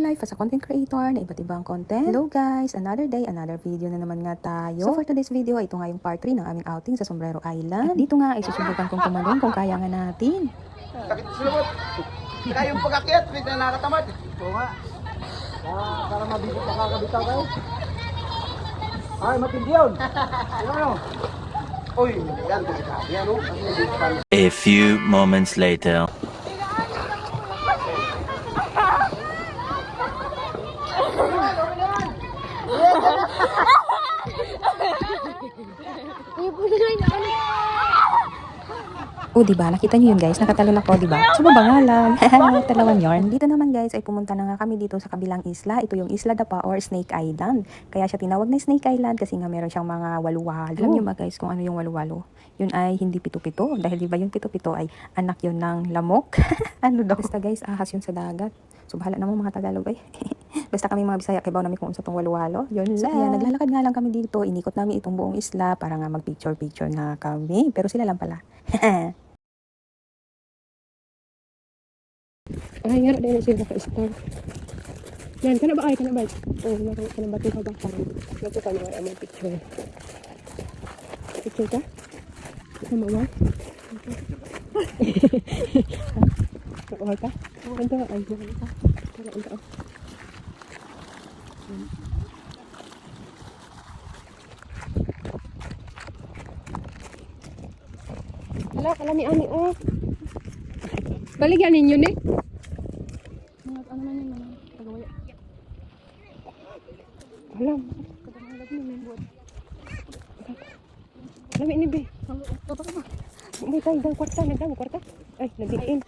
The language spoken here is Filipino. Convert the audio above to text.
life as a content creator na iba't ibang content. Hello guys! Another day, another video na naman nga tayo. So for today's video, ito nga yung part 3 ng aming outing sa Sombrero Island. At dito nga ay susubukan kong tumalon kung kaya nga natin. Sakit sa lumot. Kaya yung pag-akyat, hindi na nakatamad. Oo nga. Para mabibig makakabitaw kayo. Ay, matindi yun. Ano? Uy, yan. Yan, no? A few moments later. O diba, nakita niyo yun guys, nakatalon ako diba? So baba nga lang, talawan yarn. Dito naman guys ay pumunta na nga kami dito sa kabilang isla. Ito yung Isla Dapa or Snake Island. Kaya siya tinawag na Snake Island kasi nga meron siyang mga walu-walo. Alam niyo ba guys kung ano yung walu-walo? Yun ay hindi pito-pito. Dahil diba yung pito-pito ay anak yun ng lamok. Ano daw? Basta guys, ahas yun sa dagat. So bahala naman mga Tagalog ay. Basta kami mga Bisaya, kibaw namin kung unsa tong walu-walo. Yun lang. So, kaya naglalakad nga lang kami dito. Inikot namin itong buong isla para nga mag-picture-picture nga kami. Pero sila lang pala. Ay, nga na din sila ka-star. Yan, kana ba ay, kana ba? Oh, kana ba ito ba? Nato ka naman ang picture. Picture ka? Sama mo? Nakuha ka? Ito, ay, nakuha ka. Kaya ito. Hala, kalami ani, oh. Baligyan ninyo ni. Ano man yun, tagawaya. Alam. Lami ni be. May tayo ng kwarta, nagdang kwarta. Ay, nabitin.